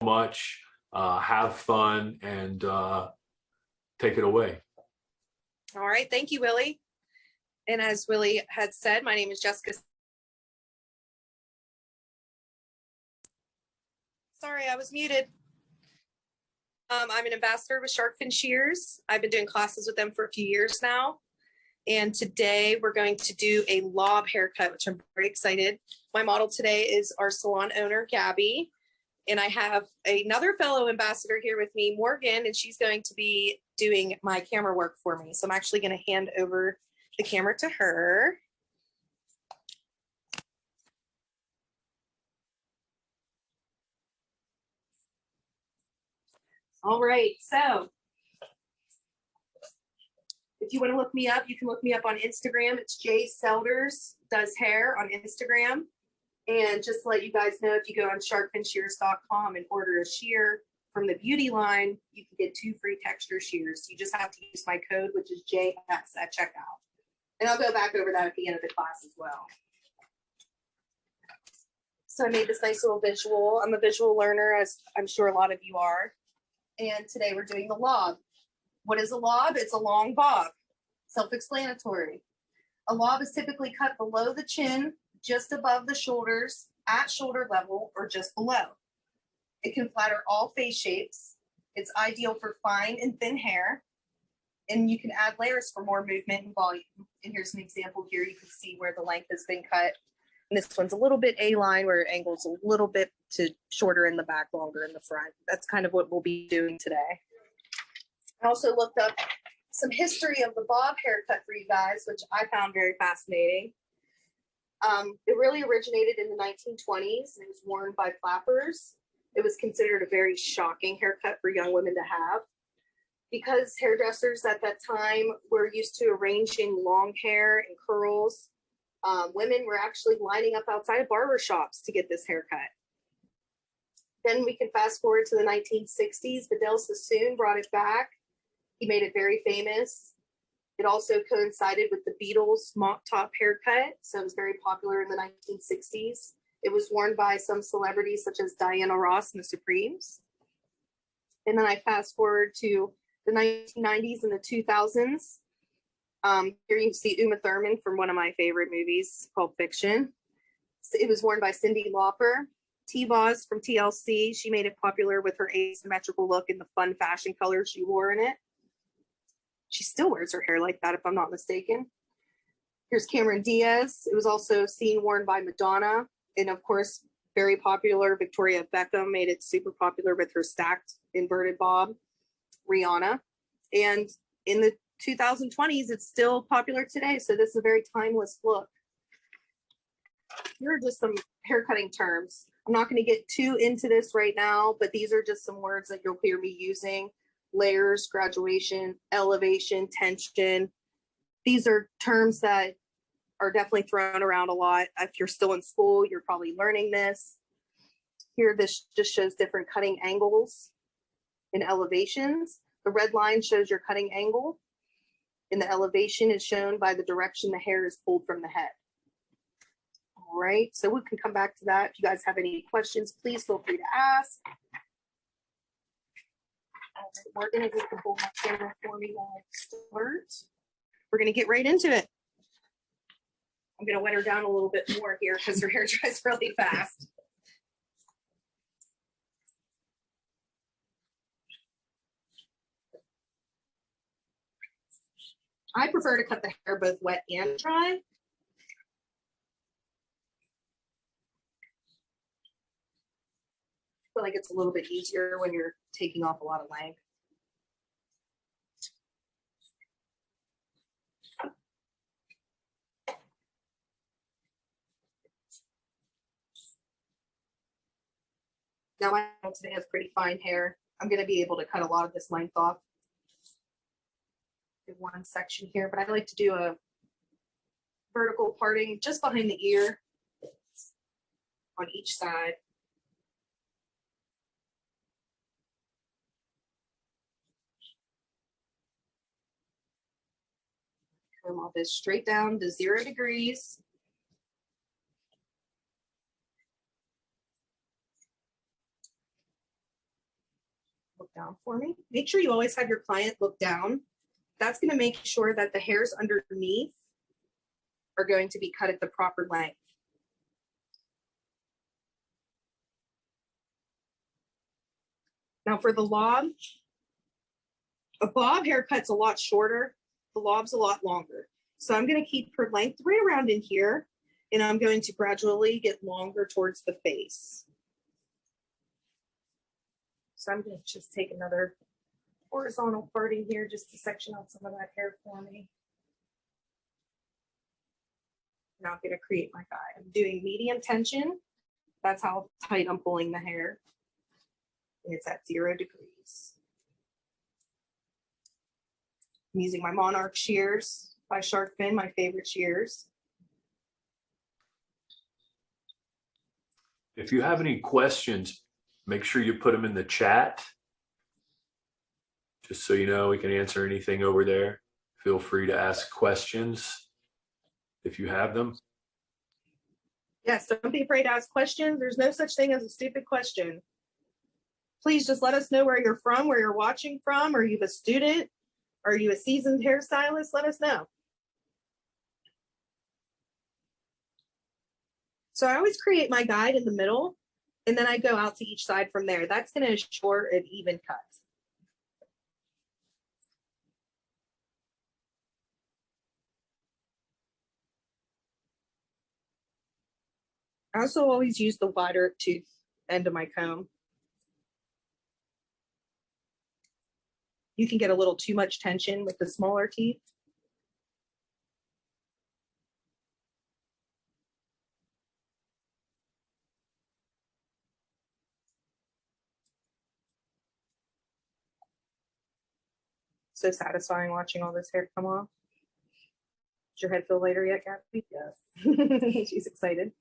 much. Have fun and take it away. All right. Thank you, Willie. And as Willie had said, my name is Jessica. Sorry, I was muted. I'm an ambassador with Shark Fin Shears. I've been doing classes with them for a few years now. And today we're going to do a lob haircut, which I'm very excited. My model today is our salon owner, Gabby. And I have another fellow ambassador here with me, Morgan, and she's going to be doing my camera work for me. So I'm actually going to hand over the camera to her. All right, so if you want to look me up, you can look me up on Instagram. It's Selders-The LOB on Instagram. And just to let you guys know, if you go on sharkfinshears.com and order a shear from the beauty line, you can get 2 free texture shears. You just have to use my code, which is JX at checkout. And I'll go back over that at the end of the class as well. So I made this nice little visual. I'm a visual learner, as I'm sure a lot of you are. And today we're doing the lob. What is a lob? It's a long bob. Self-explanatory. A lob is typically cut below the chin, just above the shoulders, at shoulder level, or just below. It can flatter all face shapes. It's ideal for fine and thin hair. And you can add layers for more movement and volume. And here's an example here. You can see where the length has been cut. And this one's a little bit A-line, where it angles a little bit to shorter in the back, longer in the front. That's kind of what we'll be doing today. I also looked up some history of the bob haircut for you guys, which I found very fascinating. It really originated in the 1920s, and it was worn by flappers. It was considered a very shocking haircut for young women to have, because hairdressers at that time were used to arranging long hair and curls. Women were actually lining up outside of barber shops to get this haircut. Then we can fast forward to the 1960s. Vidal Sassoon brought it back. He made it very famous. It also coincided with the Beatles' mock top haircut, so it was very popular in the 1960s. It was worn by some celebrities such as Diana Ross and the Supremes. And then I fast forward to the 1990s and the 2000s. Here you see Uma Thurman from one of my favorite movies, Pulp Fiction. It was worn by Cyndi Lauper. T-Boz from TLC, she made it popular with her asymmetrical look and the fun fashion colors she wore in it. She still wears her hair like that, if I'm not mistaken. Here's Cameron Diaz. It was also seen worn by Madonna. And of course, very popular, Victoria Beckham made it super popular with her stacked inverted bob. Rihanna. And in the 2020s, it's still popular today. So this is a very timeless look. Here are just some haircutting terms. I'm not going to get too into this right now, but these are just some words that you'll hear me using. Layers, graduation, elevation, tension. These are terms that are definitely thrown around a lot. If you're still in school, you're probably learning this. Here, this just shows different cutting angles and elevations. The red line shows your cutting angle, and the elevation is shown by the direction the hair is pulled from the head. All right, so we can come back to that. If you guys have any questions, please feel free to ask. Morgan, if you can pull my camera for me while I start. We're going to get right into it. I'm going to wet her down a little bit more here because her hair dries really fast. I prefer to cut the hair both wet and dry. I feel like it's a little bit easier when you're taking off a lot of length. Now my model today has pretty fine hair. I'm going to be able to cut a lot of this length off in one section here, but I like to do a vertical parting just behind the ear on each side. Comb all this straight down to 0 degrees. Look down for me. Make sure you always have your client look down. That's going to make sure that the hairs underneath are going to be cut at the proper length. Now for the lob, a bob haircut's a lot shorter. The lob's a lot longer. So I'm going to keep her length right around in here, and I'm going to gradually get longer towards the face. So I'm going to just take another horizontal parting here just to section out some of that hair for me. Now I'm going to create my guide. I'm doing medium tension. That's how tight I'm pulling the hair. And it's at 0 degrees. I'm using my Monarch shears by Shark Fin, my favorite shears. If you have any questions, make sure you put them in the chat. Just so you know, we can answer anything over there. Feel free to ask questions if you have them. Yes, don't be afraid to ask questions. There's no such thing as a stupid question. Please just let us know where you're from, where you're watching from. Are you a student? Are you a seasoned hairstylist? Let us know. So I always create my guide in the middle, and then I go out to each side from there. That's going to ensure an even cut. I also always use the wider tooth end of my comb. You can get a little too much tension with the smaller teeth. So satisfying watching all this hair come off. Does your head feel lighter yet, Gabby? Yes. She's excited.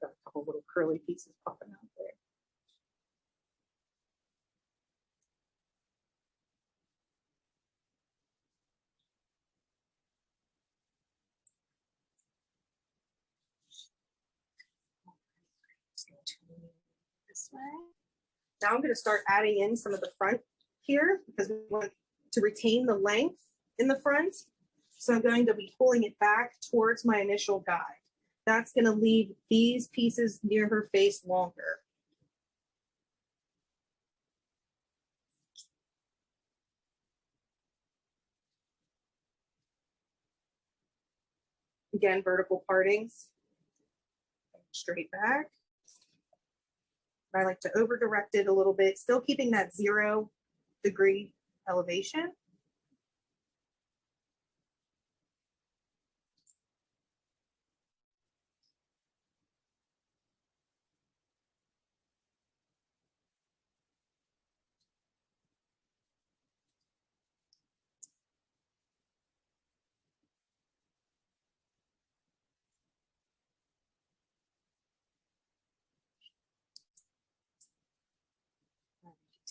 Got a couple little curly pieces popping out there. This way. Now I'm going to start adding in some of the front here because we want to retain the length in the front. So I'm going to be pulling it back towards my initial guide. That's going to leave these pieces near her face longer. Again, vertical partings, straight back. I like to over direct it a little bit, still keeping that 0 degree elevation.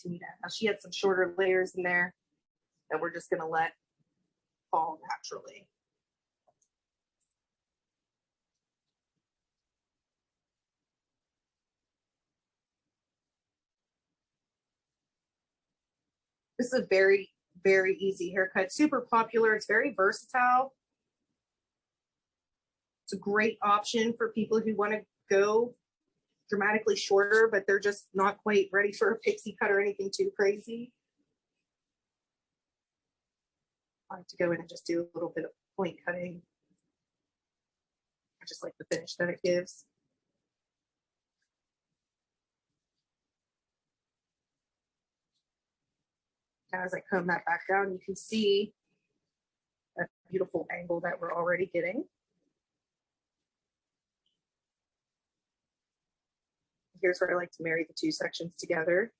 Continue that. Now she had some shorter layers in there that we're just going to let fall naturally. This is a very, very easy haircut. Super popular. It's very versatile. It's a great option for people who want to go dramatically shorter, but they're just not quite ready for a pixie cut or anything too crazy. I like to go in and just do a little bit of point cutting. I just like the finish that it gives. Now as I comb that back down, you can see that beautiful angle that we're already getting. Here's where I like to marry the two sections together.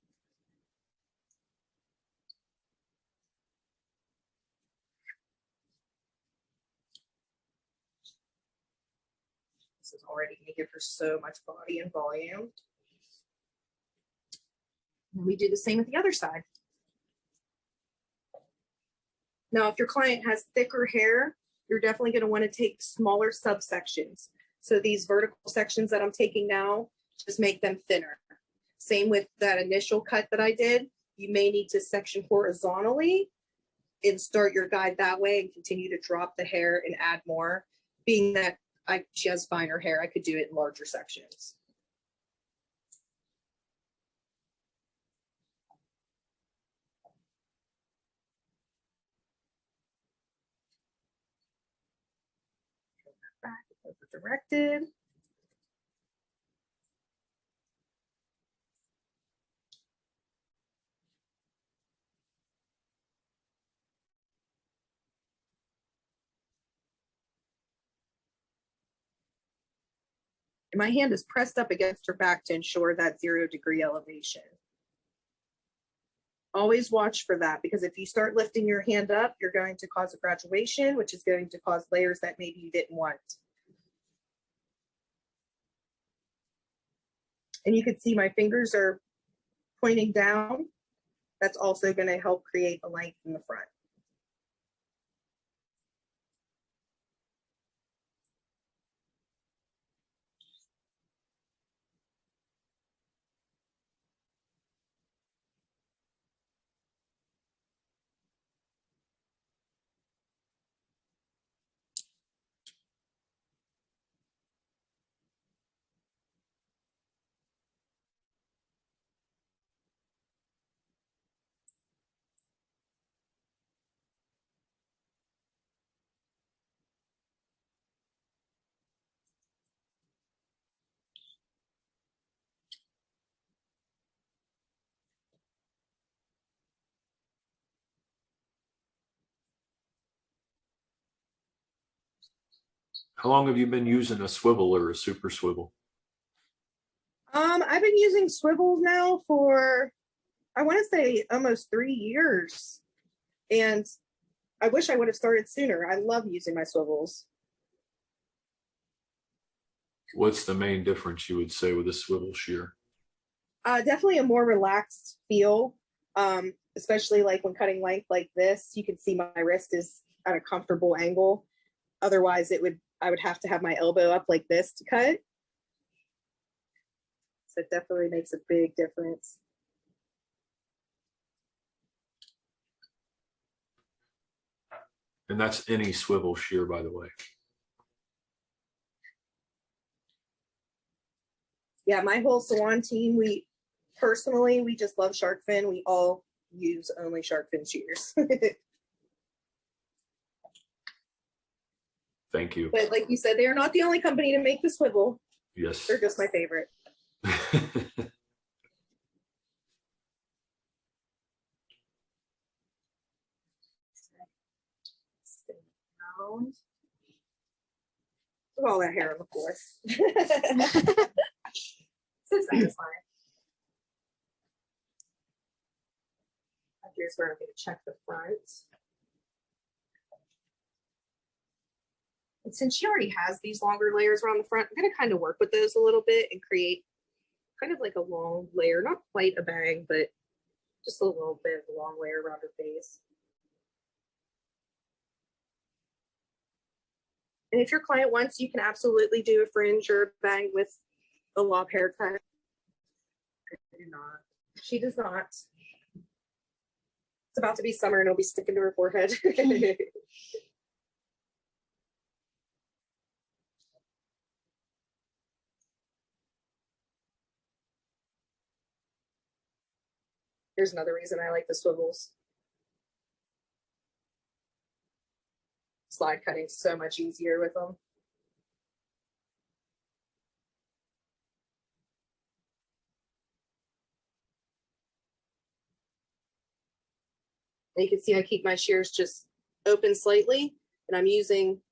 This is already going to give her so much body and volume. And we do the same with the other side. Now, if your client has thicker hair, you're definitely going to want to take smaller subsections. So these vertical sections that I'm taking now, just make them thinner. Same with that initial cut that I did. You may need to section horizontally and start your guide that way and continue to drop the hair and add more. Being that she has finer hair, I could do it in larger sections. Back directed. And my hand is pressed up against her back to ensure that 0-degree elevation. Always watch for that, because if you start lifting your hand up, you're going to cause a graduation, which is going to cause layers that maybe you didn't want. And you can see my fingers are pointing down. That's also going to help create a length in the front. How long have you been using a swivel or a super swivel? I've been using swivels now for, I want to say, almost 3 years. And I wish I would have started sooner. I love using my swivels. What's the main difference you would say with a swivel shear? Definitely a more relaxed feel, especially like when cutting length like this. You can see my wrist is at a comfortable angle. Otherwise, I would have to have my elbow up like this to cut. So it definitely makes a big difference. And that's any swivel shear, by the way. Yeah, my whole salon team, we just love shark fin. We all use only shark fin shears. Thank you. But like you said, they're not the only company to make the swivel. Yes. They're just my favorite. Spin around. Look at all that hair on the floor. So satisfying. Here's where I'm going to check the front. And since she already has these longer layers around the front, I'm going to kind of work with those a little bit and create kind of like a long layer, not quite a bang, but just a little bit of a long layer around her face. And if your client wants, you can absolutely do a fringe or a bang with a lob haircut. I do not. She does not. It's about to be summer and it'll be sticking to her forehead. Here's another reason I like the swivels. Slide cutting is so much easier with them. And you can see I keep my shears just open slightly, and I'm using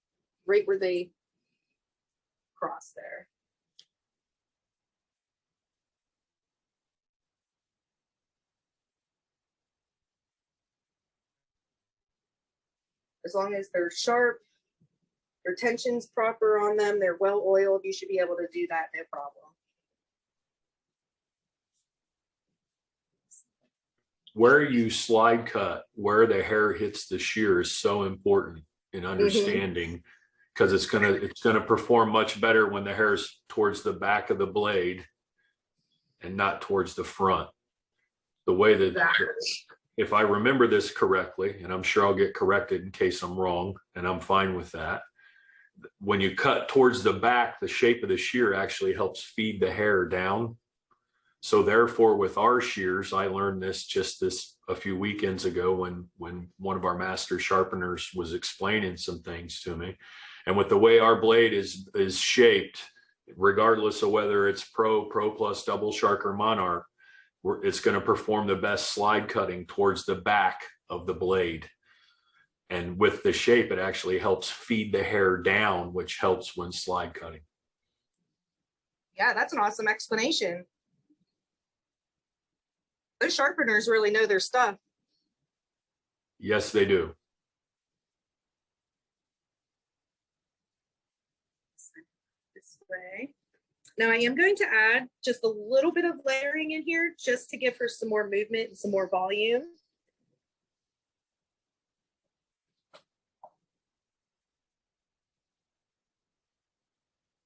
right where they cross there. As long as they're sharp, their tension's proper on them, they're well oiled, you should be able to do that no problem. Where you slide cut, where the hair hits the shear is so important. in understanding, because it's gonna perform much better when the hair's towards the back of the blade and not towards the front. The way that, if I remember this correctly, and I'm sure I'll get corrected in case I'm wrong, and I'm fine with that. When you cut towards the back, the shape of the shear actually helps feed the hair down. So therefore, with our shears, I learned this just a few weekends ago when one of our master sharpeners was explaining some things to me. And with the way our blade is shaped, regardless of whether it's Pro Plus, Double Shark, or Monarch, it's going to perform the best slide cutting towards the back of the blade. And with the shape, it actually helps feed the hair down, which helps when slide cutting. Yeah, that's an awesome explanation. Those sharpeners really know their stuff. Yes, they do. This way. Now I am going to add just a little bit of layering in here just to give her some more movement and some more volume.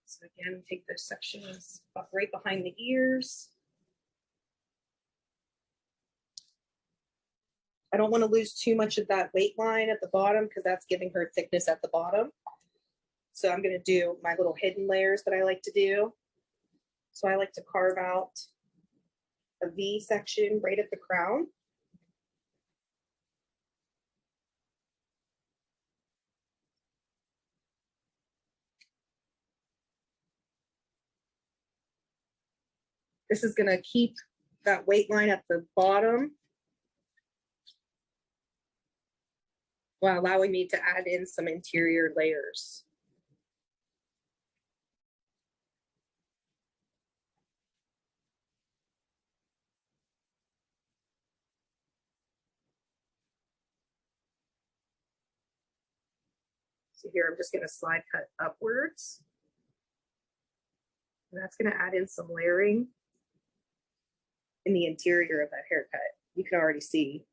So again, take those sections up right behind the ears. I don't want to lose too much of that weight line at the bottom because that's giving her thickness at the bottom. So I'm going to do my little hidden layers that I like to do. So I like to carve out a V section right at the crown. This is going to keep that weight line at the bottom while allowing me to add in some interior layers. So here I'm just going to slide cut upwards. And that's going to add in some layering in the interior of that haircut. You can already see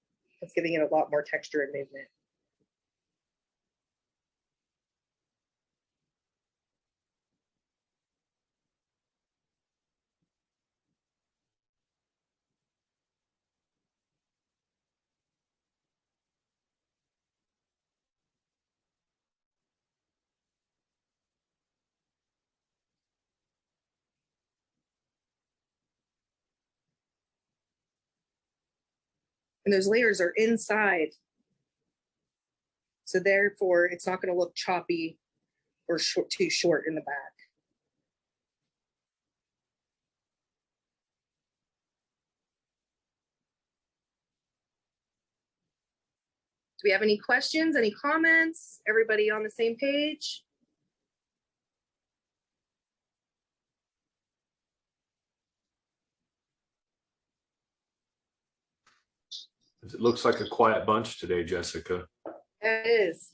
it's giving it a lot more texture and movement. And those layers are inside. So therefore, it's not going to look choppy or too short in the back. Do we have any questions, any comments? Everybody on the same page? It looks like a quiet bunch today, Jessica. It is.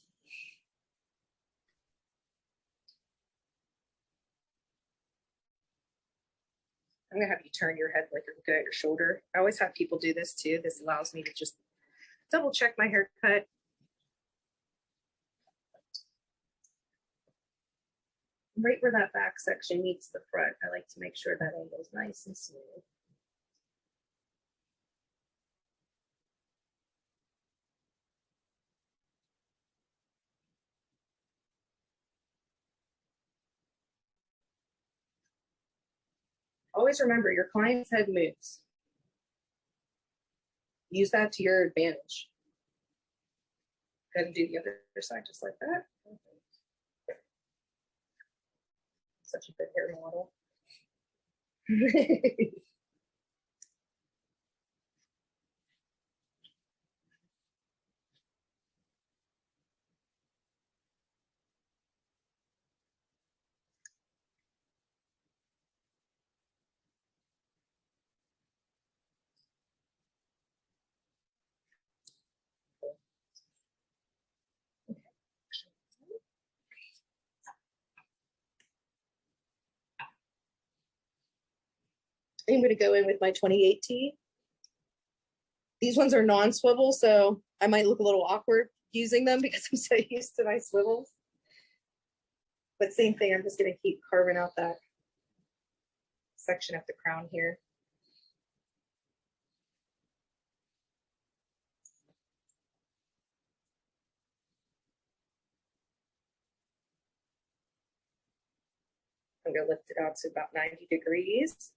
I'm gonna have you turn your head like you're looking at your shoulder. I always have people do this too. This allows me to just double check my haircut. Right where that back section meets the front, I like to make sure that angle is nice and smooth. Always remember, your client's head moves. Use that to your advantage. Go ahead and do the other side just like that. Such a good hair model. I'm going to go in with my 28T. These ones are non-swivel, so I might look a little awkward using them because I'm so used to my swivels. But same thing, I'm just gonna keep carving out that section of the crown here. I'm gonna lift it out to about 90 degrees.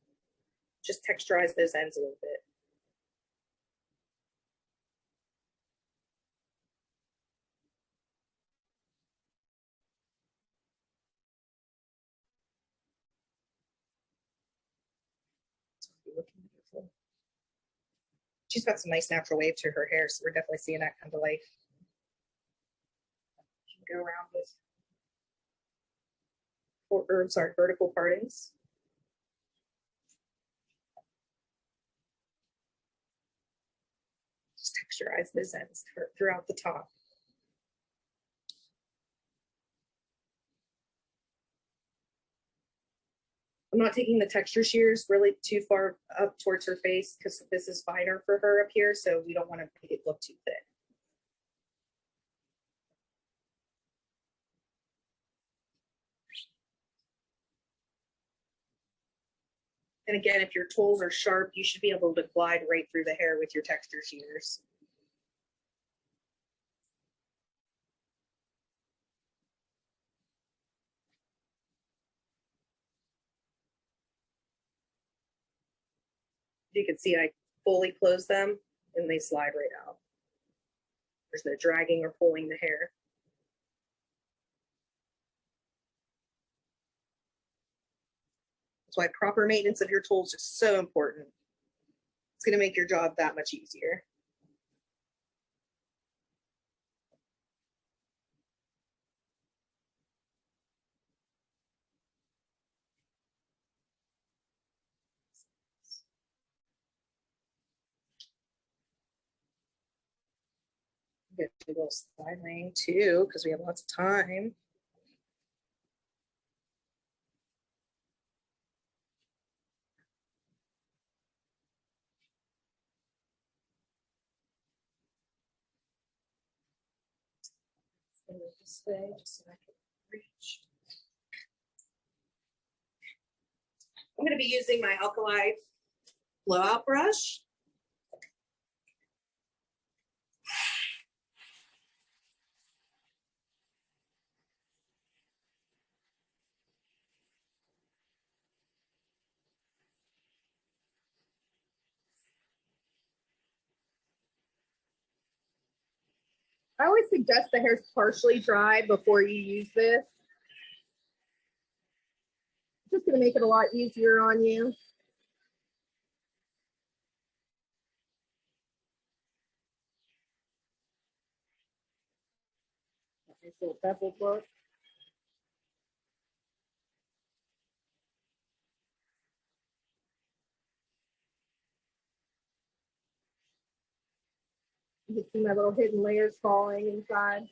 Just texturize those ends a little bit. Looking beautiful. She's got some nice natural wave to her hair, so we're definitely seeing that come to life. Go around with vertical partings. Just texturize those ends throughout the top. I'm not taking the texture shears really too far up towards her face because this is finer for her up here, so we don't want to make it look too thick. And again, if your tools are sharp, you should be able to glide right through the hair with your texture shears. You can see I fully close them and they slide right out. There's no dragging or pulling the hair. That's why proper maintenance of your tools is so important. It's going to make your job that much easier. Get a little side lane too, because we have lots of time. This way, just so I can reach. I'm going to be using my alkali blowout brush. I always suggest the hair's partially dry before you use this. It's just going to make it a lot easier on you. Nice little bevel look. You can see my little hidden layers falling inside.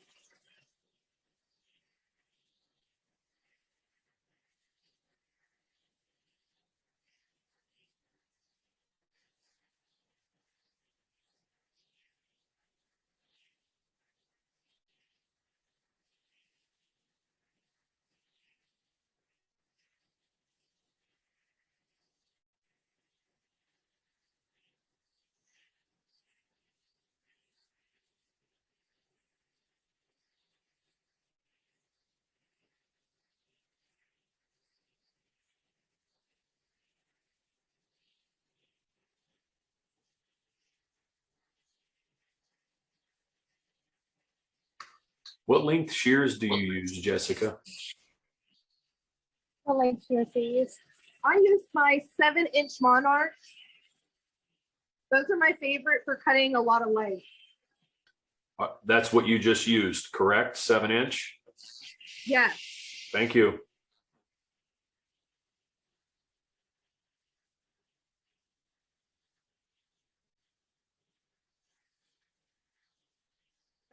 What length shears do you use, Jessica? What length shears do you use? I use my 7-inch Monarch. Those are my favorite for cutting a lot of length. That's what you just used, correct? 7-inch? Yes. Thank you.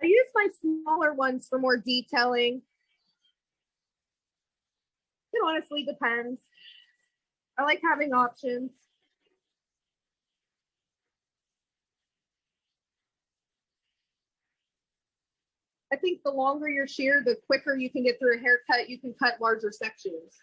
I use my smaller ones for more detailing. It honestly depends. I like having options. I think the longer your shear, the quicker you can get through a haircut. You can cut larger sections.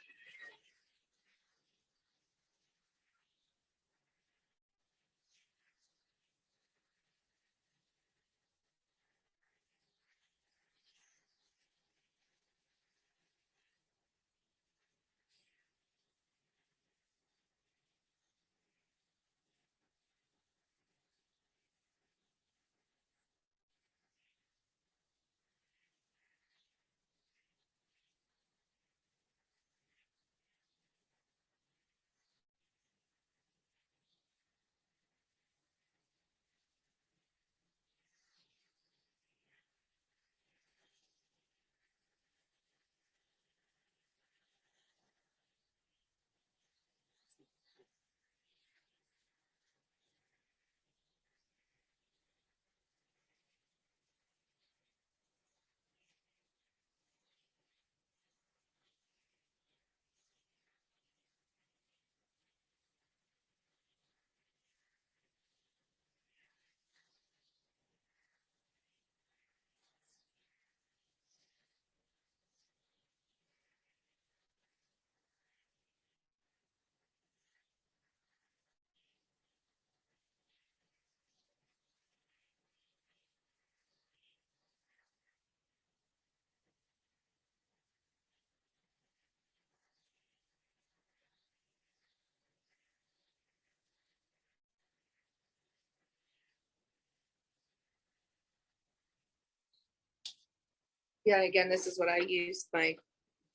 Yeah, again, this is what I used, my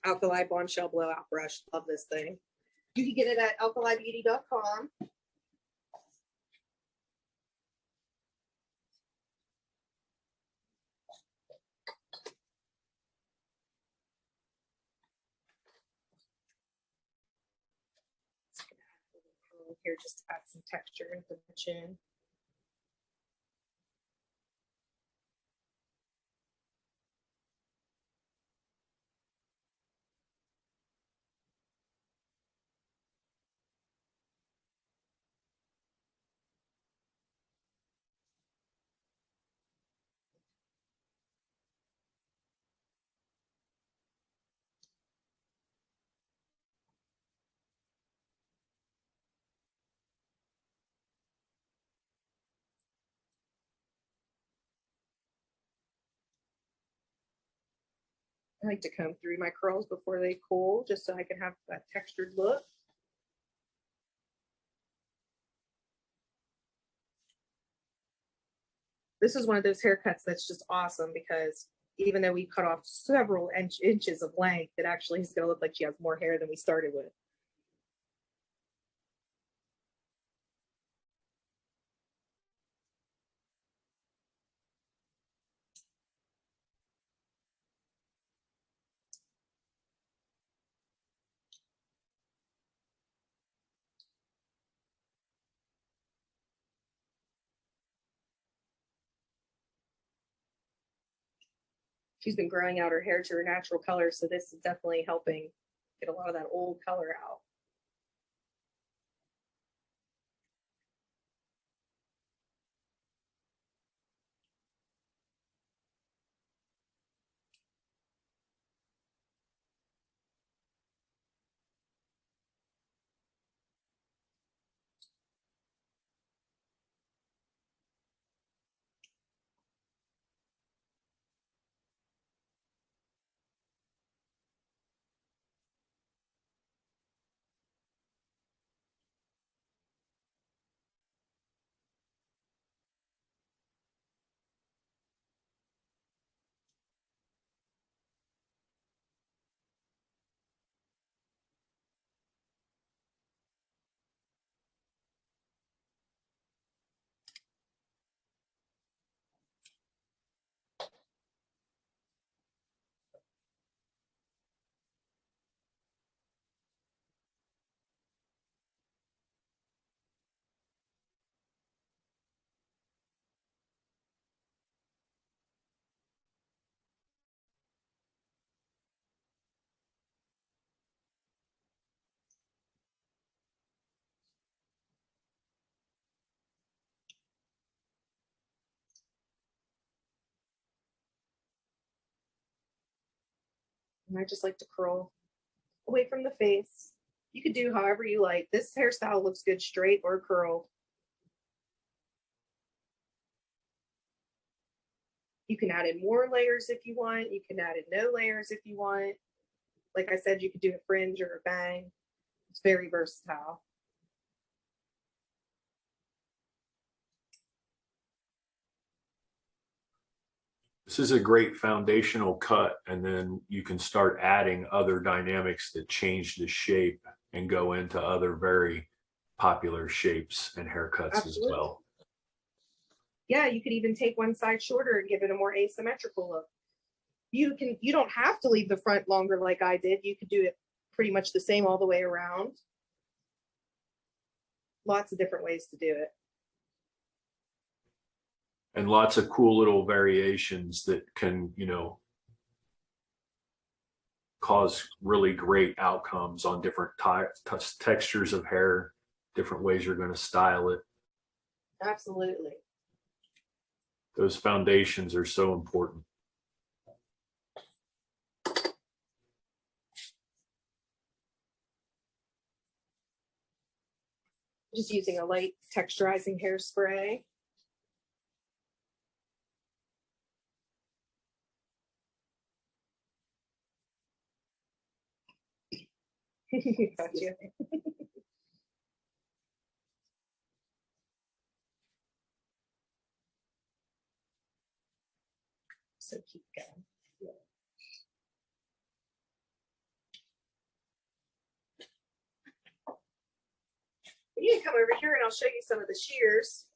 Alkali Bombshell Blowout Brush. Love this thing. You can get it at alkalibeauty.com. Here, just to add some texture and dimension. I like to comb through my curls before they cool, just so I can have that textured look. This is one of those haircuts that's just awesome because even though we cut off several inches of length, it actually is going to look like she has more hair than we started with. She's been growing out her hair to her natural color, so this is definitely helping get a lot of that old color out. And I just like to curl away from the face. You could do however you like. This hairstyle looks good straight or curled. You can add in more layers if you want. You can add in no layers if you want. Like I said, you could do a fringe or a bang. It's very versatile. This is a great foundational cut, and then you can start adding other dynamics that change the shape and go into other very popular shapes and haircuts Absolutely. as well. Yeah, you could even take one side shorter and give it a more asymmetrical look. You don't have to leave the front longer like I did. You could do it pretty much the same all the way around. Lots of different ways to do it. And lots of cool little variations that can, you know, cause really great outcomes on different textures of hair, different ways you're going to style it. Absolutely. Those foundations are so important. Just using a light texturizing hairspray. Gotcha. So keep going. You can come over here and I'll show you some of the shears.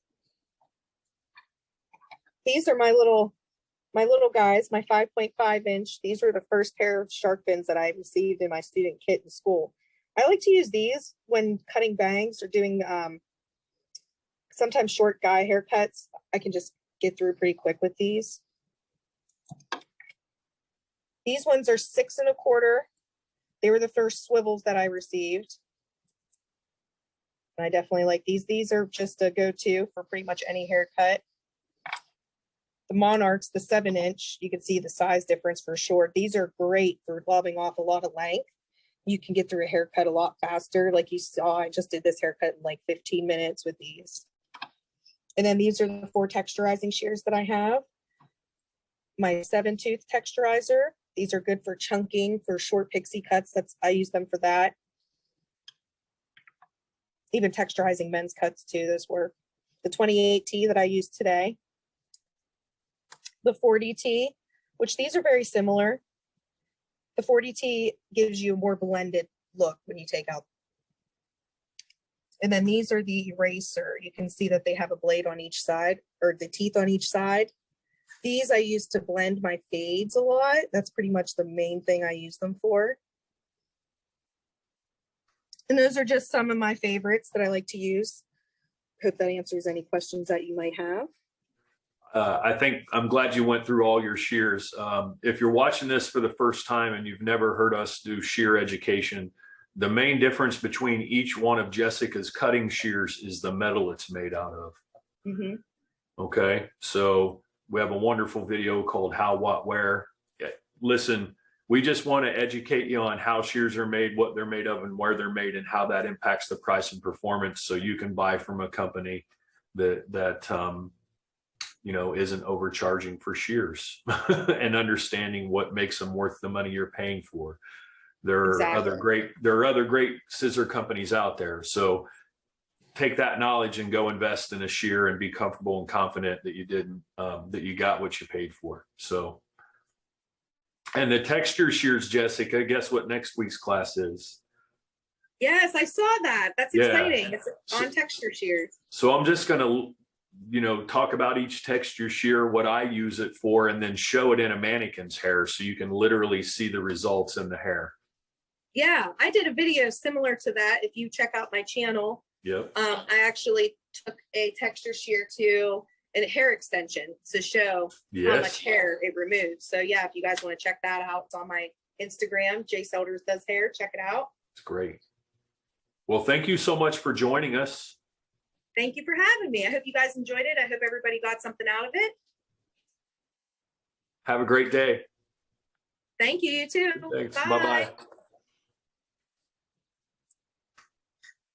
These are my little guys, my 5.5 inch. These were the first pair of shark fins that I received in my student kit in school. I like to use these when cutting bangs or doing sometimes short guy haircuts. I can just get through pretty quick with these. These ones are 6 1/4. They were the first swivels that I received. And I definitely like these. These are just a go-to for pretty much any haircut. The Monarchs, the 7 inch, you can see the size difference for short. These are great for lobbing off a lot of length. You can get through a haircut a lot faster. Like you saw, I just did this haircut in like 15 minutes with these. And then these are the 4 texturizing shears that I have. My 7-tooth texturizer. These are good for chunking, for short pixie cuts. I use them for that. Even texturizing men's cuts too, those work. The 28T that I used today. The 40T, which these are very similar. The 40T gives you a more blended look when you take out. And then these are the eraser. You can see that they have a blade on each side, or the teeth on each side. These I use to blend my fades a lot. That's pretty much the main thing I use them for. And those are just some of my favorites that I like to use. Hope that answers any questions that you might have. I think I'm glad you went through all your shears. If you're watching this for the first time and you've never heard us do shear education, the main difference between each one of Jessica's cutting shears is the metal it's made out of. Mm-hmm. Okay, so we have a wonderful video called How, What, Where. Listen, we just want to educate you on how shears are made, what they're made of, and where they're made, and how that impacts the price and performance, so you can buy from a company that you know, isn't overcharging for shears and understanding what makes them worth the money you're paying for. There are other great scissor companies out there. So take that knowledge and go invest in a shear and be comfortable and confident that that you got what you paid for. So, and the texture shears, Jessica, guess what next week's class is? Yes, I saw that. That's exciting. It's on texture shears. So I'm just going to, you know, talk about each texture shear, what I use it for, and then show it in a mannequin's hair so you can literally see the results in the hair. Yeah, I did a video similar to that. If you check out my channel, Yep. I actually took a texture shear to a hair extension to show how much hair it removes. So yeah, if you guys want to check that out, it's on my Instagram, J Selders Does Hair. Check it out. It's great. Well, thank you so much for joining us. Thank you for having me. I hope you guys enjoyed it. I hope everybody got something out of it. Have a great day. Thank you, you too. Thanks. Bye-bye.